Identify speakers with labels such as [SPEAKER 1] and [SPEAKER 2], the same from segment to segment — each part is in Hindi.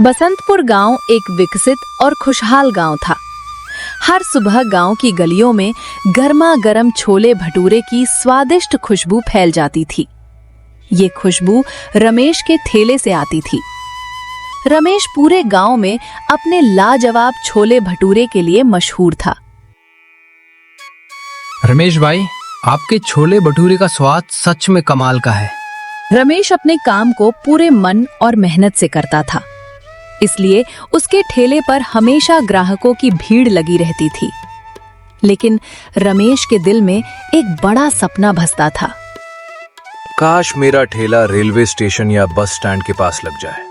[SPEAKER 1] बसंतपुर गांव एक विकसित और खुशहाल गांव था। हर सुबह गांव की गलियों में गर्मा गर्म छोले भटूरे की स्वादिष्ट खुशबू फैल जाती थी। ये खुशबू रमेश के ठेले से आती थी। रमेश पूरे गांव में अपने लाजवाब छोले भटूरे के लिए मशहूर था।
[SPEAKER 2] रमेश भाई, आपके छोले भटूरे का स्वाद सच में कमाल का है।
[SPEAKER 1] रमेश अपने काम को पूरे मन और मेहनत से करता था, इसलिए उसके ठेले पर हमेशा ग्राहकों की भीड़ लगी रहती थी। लेकिन रमेश के दिल में एक बड़ा सपना बसता था।
[SPEAKER 3] काश मेरा ठेला रेलवे स्टेशन या बस स्टैंड के पास लग जाए।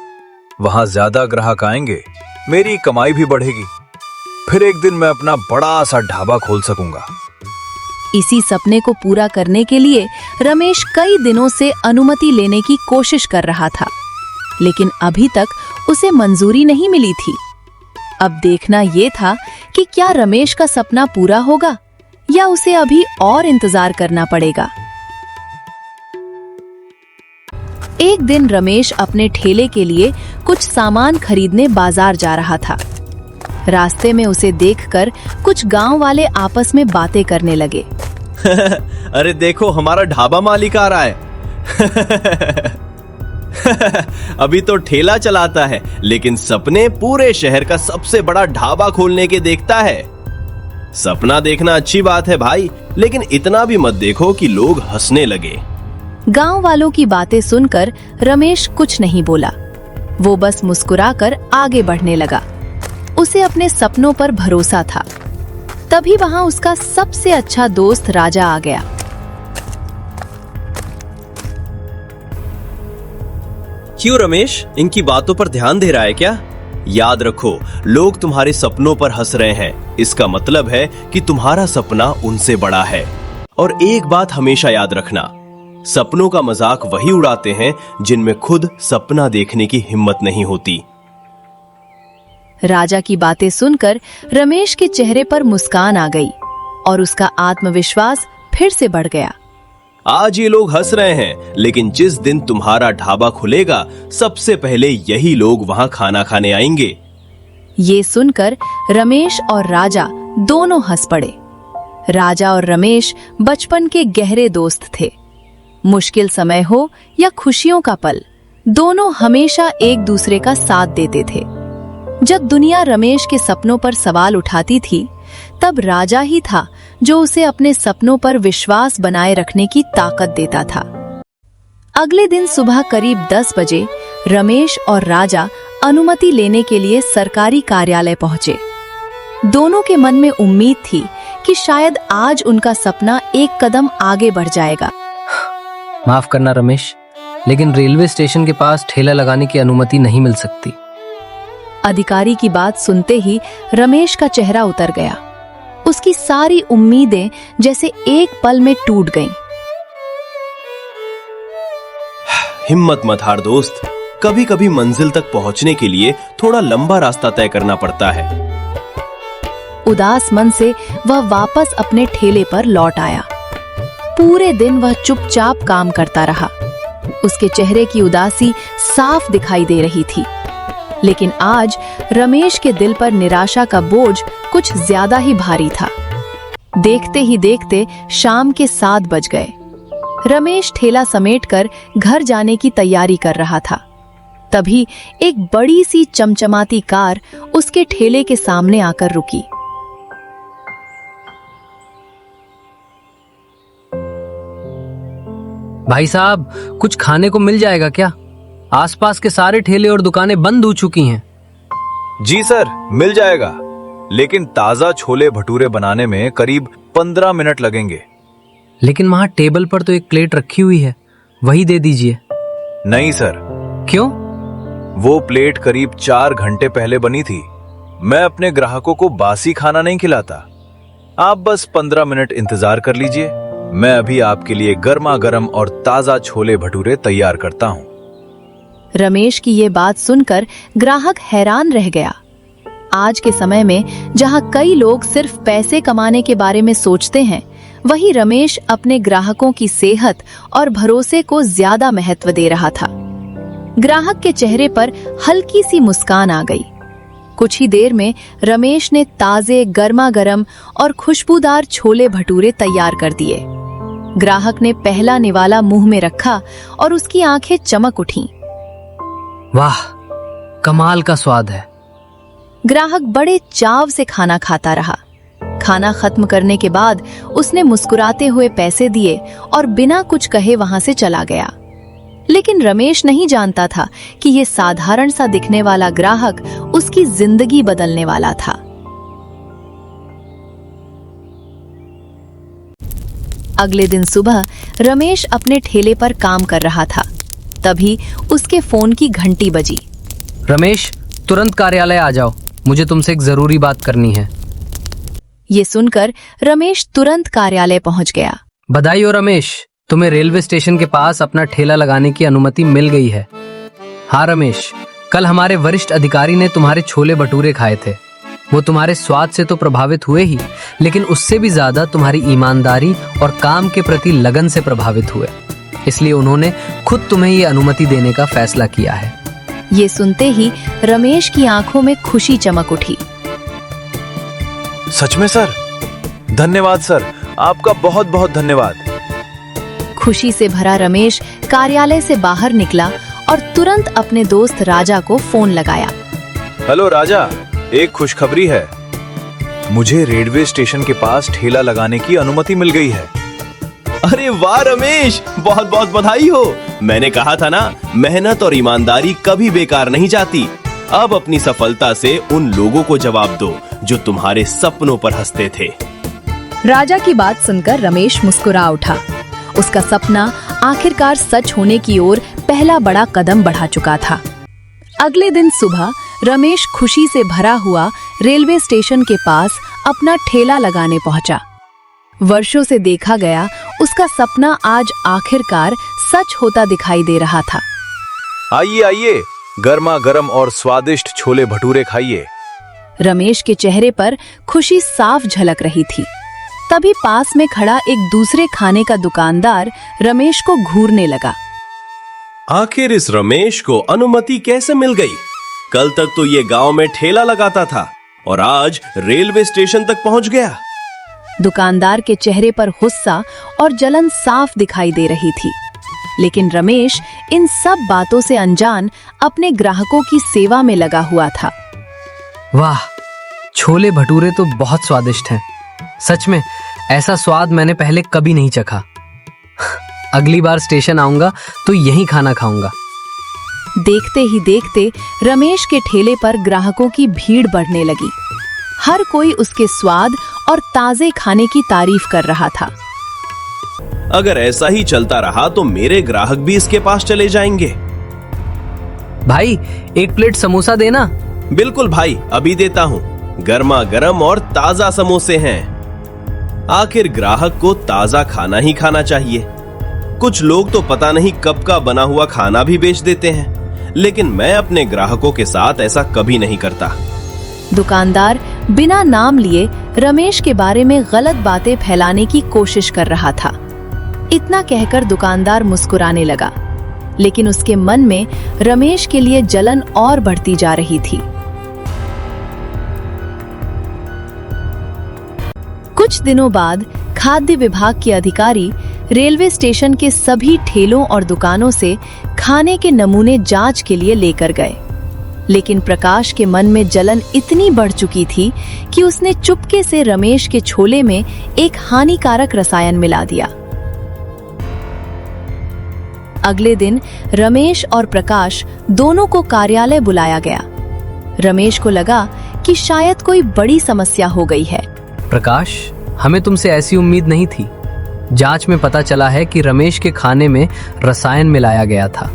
[SPEAKER 3] वहां ज्यादा ग्राहक आएंगे, मेरी कमाई भी बढ़ेगी। फिर एक दिन मैं अपना बड़ा सा ढाबा खोल सकूंगा।
[SPEAKER 1] इसी सपने को पूरा करने के लिए रमेश कई दिनों से अनुमति लेने की कोशिश कर रहा था, लेकिन अभी तक उसे मंजूरी नहीं मिली थी। अब देखना ये था कि क्या रमेश का सपना पूरा होगा या उसे अभी और इंतजार करना पड़ेगा। एक दिन रमेश अपने ठेले के लिए कुछ सामान खरीदने बाजार जा रहा था। रास्ते में उसे देखकर कुछ गांव वाले आपस में बातें करने लगे।
[SPEAKER 4] अरे देखो, हमारा ढाबा मालिक आ रहा है। अभी तो ठेला चलाता है, लेकिन सपने पूरे शहर का सबसे बड़ा ढाबा खोलने के देखता है। सपना देखना अच्छी बात है भाई, लेकिन इतना भी मत देखो कि लोग हंसने लगे।
[SPEAKER 1] गांव वालों की बातें सुनकर रमेश कुछ नहीं बोला। वो बस मुस्कुराकर आगे बढ़ने लगा। उसे अपने सपनों पर भरोसा था। तभी वहां उसका सबसे अच्छा दोस्त राजा आ गया।
[SPEAKER 4] क्यों रमेश, इनकी बातों पर ध्यान दे रहा है क्या? याद रखो, लोग तुम्हारे सपनों पर हंस रहे हैं, इसका मतलब है कि तुम्हारा सपना उनसे बड़ा है। और एक बात हमेशा याद रखना, सपनों का मजाक वही उड़ाते हैं जिनमें खुद सपना देखने की हिम्मत नहीं होती।
[SPEAKER 1] राजा की बातें सुनकर रमेश के चेहरे पर मुस्कान आ गई और उसका आत्मविश्वास फिर से बढ़ गया।
[SPEAKER 4] आज ये लोग हंस रहे हैं, लेकिन जिस दिन तुम्हारा ढाबा खुलेगा, सबसे पहले यही लोग वहां खाना खाने आएंगे।
[SPEAKER 1] ये सुनकर रमेश और राजा दोनों हंस पड़े। राजा और रमेश बचपन के गहरे दोस्त थे। मुश्किल समय हो या खुशियों का पल, दोनों हमेशा एक दूसरे का साथ देते थे। जब दुनिया रमेश के सपनों पर सवाल उठाती थी, तब राजा ही था जो उसे अपने सपनों पर विश्वास बनाए रखने की ताकत देता था। अगले दिन सुबह करीब 10 बजे रमेश और राजा अनुमति लेने के लिए सरकारी कार्यालय पहुंचे। दोनों के मन में उम्मीद थी कि शायद आज उनका सपना एक कदम आगे बढ़ जाएगा।
[SPEAKER 2] माफ करना रमेश, लेकिन रेलवे स्टेशन के पास ठेला लगाने की अनुमति नहीं मिल सकती।
[SPEAKER 1] अधिकारी की बात सुनते ही रमेश का चेहरा उतर गया। उसकी सारी उम्मीदें जैसे एक पल में टूट गईं।
[SPEAKER 4] हिम्मत मत हार दोस्त, कभी कभी मंजिल तक पहुंचने के लिए थोड़ा लंबा रास्ता तय करना पड़ता है।
[SPEAKER 1] उदास मन से वह वापस अपने ठेले पर लौट आया। पूरे दिन वह चुपचाप काम करता रहा। उसके चेहरे की उदासी साफ दिखाई दे रही थी। लेकिन आज रमेश के दिल पर निराशा का बोझ कुछ ज्यादा ही भारी था। देखते ही देखते शाम के 7 बज गए। रमेश ठेला समेटकर घर जाने की तैयारी कर रहा था। तभी एक बड़ी सी चमचमाती कार उसके ठेले के सामने आकर रुकी।
[SPEAKER 2] भाई साहब, कुछ खाने को मिल जाएगा क्या? आसपास के सारे ठेले और दुकानें बंद हो चुकी हैं।
[SPEAKER 3] जी सर, मिल जाएगा, लेकिन ताजा छोले भटूरे बनाने में करीब 15 मिनट लगेंगे।
[SPEAKER 2] लेकिन वहाँ टेबल पर तो एक प्लेट रखी हुई है, वही दे दीजिए।
[SPEAKER 3] नहीं सर।
[SPEAKER 2] क्यों?
[SPEAKER 3] वो प्लेट करीब 4 घंटे पहले बनी थी। मैं अपने ग्राहकों को बासी खाना नहीं खिलाता। आप बस 15 मिनट इंतजार कर लीजिए, मैं अभी आपके लिए गर्मा गर्म और ताजा छोले भटूरे तैयार करता हूँ।
[SPEAKER 1] रमेश की ये बात सुनकर ग्राहक हैरान रह गया। आज के समय में जहां कई लोग सिर्फ पैसे कमाने के बारे में सोचते हैं, वहीं रमेश अपने ग्राहकों की सेहत और भरोसे को ज्यादा महत्व दे रहा था। ग्राहक के चेहरे पर हल्की सी मुस्कान आ गई। कुछ ही देर में रमेश ने ताजे गर्मा गर्म और खुशबूदार छोले भटूरे तैयार कर दिए। ग्राहक ने पहला निवाला मुंह में रखा और उसकी आंखें चमक उठीं।
[SPEAKER 2] वाह, कमाल का स्वाद है।
[SPEAKER 1] ग्राहक बड़े चाव से खाना खाता रहा। खाना खत्म करने के बाद उसने मुस्कुराते हुए पैसे दिए और बिना कुछ कहे वहां से चला गया। लेकिन रमेश नहीं जानता था कि यह साधारण सा दिखने वाला ग्राहक उसकी जिंदगी बदलने वाला था। अगले दिन सुबह रमेश अपने ठेले पर काम कर रहा था। तभी उसके फोन की घंटी बजी।
[SPEAKER 2] रमेश, तुरंत कार्यालय आ जाओ, मुझे तुमसे एक जरूरी बात करनी है।
[SPEAKER 1] ये सुनकर रमेश तुरंत कार्यालय पहुंच गया।
[SPEAKER 2] बधाई हो रमेश, तुम्हें रेलवे स्टेशन के पास अपना ठेला लगाने की अनुमति मिल गई है। हाँ रमेश, कल हमारे वरिष्ठ अधिकारी ने तुम्हारे छोले भटूरे खाए थे। वो तुम्हारे स्वाद से तो प्रभावित हुए ही, लेकिन उससे भी ज्यादा तुम्हारी ईमानदारी और काम के प्रति लगन से प्रभावित हुए। इसलिए उन्होंने खुद तुम्हें ये अनुमति देने का फैसला किया है।
[SPEAKER 1] ये सुनते ही रमेश की आंखों में खुशी चमक उठी।
[SPEAKER 3] सच में सर? धन्यवाद सर, आपका बहुत बहुत धन्यवाद।
[SPEAKER 1] खुशी से भरा रमेश कार्यालय से बाहर निकला और तुरंत अपने दोस्त राजा को फोन लगाया।
[SPEAKER 3] हेलो राजा, एक खुशखबरी है। मुझे रेलवे स्टेशन के पास ठेला लगाने की अनुमति मिल गई है।
[SPEAKER 4] अरे वाह रमेश, बहुत बहुत बधाई हो। मैंने कहा था ना, मेहनत और ईमानदारी कभी बेकार नहीं जाती। अब अपनी सफलता से उन लोगों को जवाब दो जो तुम्हारे सपनों पर हंसते थे।
[SPEAKER 1] राजा की बात सुनकर रमेश मुस्कुरा उठा। उसका सपना आखिरकार सच होने की ओर पहला बड़ा कदम बढ़ा चुका था। अगले दिन सुबह रमेश खुशी से भरा हुआ रेलवे स्टेशन के पास अपना ठेला लगाने पहुंचा। वर्षों से देखा गया उसका सपना आज आखिरकार सच होता दिखाई दे रहा था।
[SPEAKER 3] आइए आइए, गर्मा गर्म और स्वादिष्ट छोले भटूरे खाइए।
[SPEAKER 1] रमेश के चेहरे पर खुशी साफ झलक रही थी। तभी पास में खड़ा एक दूसरे खाने का दुकानदार रमेश को घूरने लगा।
[SPEAKER 4] आखिर इस रमेश को अनुमति कैसे मिल गई? कल तक तो ये गांव में ठेला लगाता था और आज रेलवे स्टेशन तक पहुंच गया।
[SPEAKER 1] दुकानदार के चेहरे पर गुस्सा और जलन साफ दिखाई दे रही थी। लेकिन रमेश इन सब बातों से अनजान अपने ग्राहकों की सेवा में लगा हुआ था।
[SPEAKER 2] वाह, छोले भटूरे तो बहुत स्वादिष्ट हैं। सच में ऐसा स्वाद मैंने पहले कभी नहीं चखा। अगली बार स्टेशन आऊंगा तो यही खाना खाऊंगा।
[SPEAKER 1] देखते ही देखते रमेश के ठेले पर ग्राहकों की भीड़ बढ़ने लगी। हर कोई उसके स्वाद और ताजे खाने की तारीफ कर रहा था।
[SPEAKER 4] अगर ऐसा ही चलता रहा तो मेरे ग्राहक भी इसके पास चले जाएंगे।
[SPEAKER 2] भाई, एक प्लेट समोसा देना।
[SPEAKER 4] बिल्कुल भाई, अभी देता हूँ। गर्मा गर्म और ताजा समोसे हैं। आखिर ग्राहक को ताजा खाना ही खाना चाहिए। कुछ लोग तो पता नहीं कब का बना हुआ खाना भी बेच देते हैं, लेकिन मैं अपने ग्राहकों के साथ ऐसा कभी नहीं करता।
[SPEAKER 1] दुकानदार बिना नाम लिए रमेश के बारे में गलत बातें फैलाने की कोशिश कर रहा था। इतना कहकर दुकानदार मुस्कुराने लगा, लेकिन उसके मन में रमेश के लिए जलन और बढ़ती जा रही थी। कुछ दिनों बाद खाद्य विभाग के अधिकारी रेलवे स्टेशन के सभी ठेलों और दुकानों से खाने के नमूने जांच के लिए लेकर गए। लेकिन प्रकाश के मन में जलन इतनी बढ़ चुकी थी कि उसने चुपके से रमेश के छोले में एक हानिकारक रसायन मिला दिया। अगले दिन रमेश और प्रकाश दोनों को कार्यालय बुलाया गया। रमेश को लगा कि शायद कोई बड़ी समस्या हो गई है।
[SPEAKER 2] प्रकाश, हमें तुमसे ऐसी उम्मीद नहीं थी। जांच में पता चला है कि रमेश के खाने में रसायन मिलाया गया था,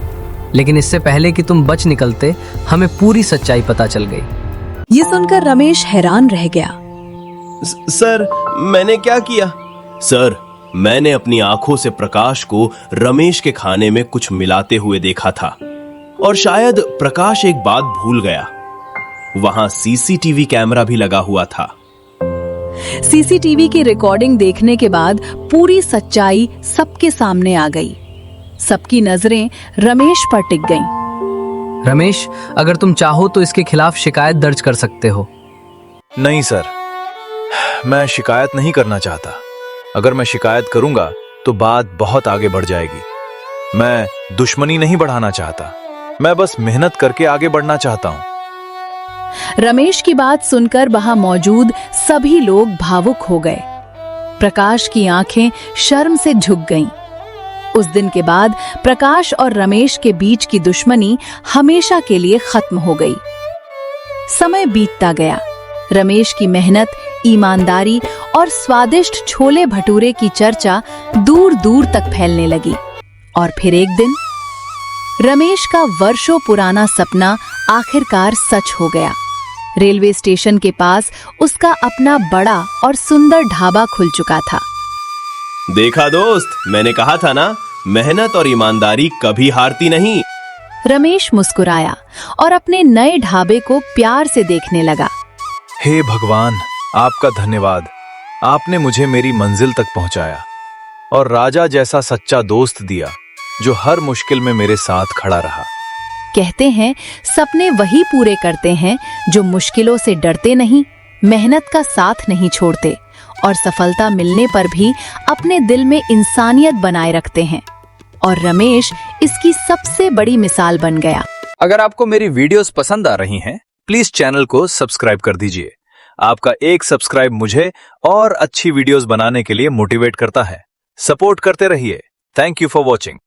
[SPEAKER 2] लेकिन इससे पहले कि तुम बच निकलते हमें पूरी सच्चाई पता चल गई।
[SPEAKER 1] ये सुनकर रमेश हैरान रह गया।
[SPEAKER 4] सर, मैंने क्या किया? सर, मैंने अपनी आंखों से प्रकाश को रमेश के खाने में कुछ मिलाते हुए देखा था, और शायद प्रकाश एक बात भूल गया। वहां सीसीटीवी कैमरा भी लगा हुआ था।
[SPEAKER 1] सीसीटीवी की रिकॉर्डिंग देखने के बाद पूरी सच्चाई सबके सामने आ गई। सबकी नजरें रमेश पर टिक गईं।
[SPEAKER 2] रमेश, अगर तुम चाहो तो इसके खिलाफ शिकायत दर्ज कर सकते हो।
[SPEAKER 3] नहीं सर, मैं शिकायत नहीं करना चाहता। अगर मैं शिकायत करूंगा तो बात बहुत आगे बढ़ जाएगी। मैं दुश्मनी नहीं बढ़ाना चाहता, मैं बस मेहनत करके आगे बढ़ना चाहता हूं।
[SPEAKER 1] रमेश की बात सुनकर वहां मौजूद सभी लोग भावुक हो गए। प्रकाश की आंखें शर्म से झुक गईं। उस दिन के बाद प्रकाश और रमेश के बीच की दुश्मनी हमेशा के लिए खत्म हो गई। समय बीतता गया। रमेश की मेहनत, ईमानदारी और स्वादिष्ट छोले भटूरे की चर्चा दूर दूर तक फैलने लगी। और फिर एक दिन रमेश का वर्षों पुराना सपना आखिरकार सच हो गया। रेलवे स्टेशन के पास उसका अपना बड़ा और सुंदर ढाबा खुल चुका था।
[SPEAKER 4] देखा दोस्त, मैंने कहा था ना, मेहनत और ईमानदारी कभी हारती नहीं।
[SPEAKER 1] रमेश मुस्कुराया और अपने नए ढाबे को प्यार से देखने लगा।
[SPEAKER 3] हे भगवान, आपका धन्यवाद। आपने मुझे मेरी मंजिल तक पहुंचाया और राजा जैसा सच्चा दोस्त दिया जो हर मुश्किल में मेरे साथ खड़ा रहा।
[SPEAKER 1] कहते हैं सपने वही पूरे करते हैं जो मुश्किलों से डरते नहीं, मेहनत का साथ नहीं छोड़ते और सफलता मिलने पर भी अपने दिल में इंसानियत बनाए रखते हैं। और रमेश इसकी सबसे बड़ी मिसाल बन गया।
[SPEAKER 3] अगर आपको मेरी वीडियोस पसंद आ रही हैं, प्लीज चैनल को सब्सक्राइब कर दीजिए। आपका एक सब्सक्राइब मुझे और अच्छी वीडियोस बनाने के लिए मोटिवेट करता है। सपोर्ट करते रहिए। Thank you for watching.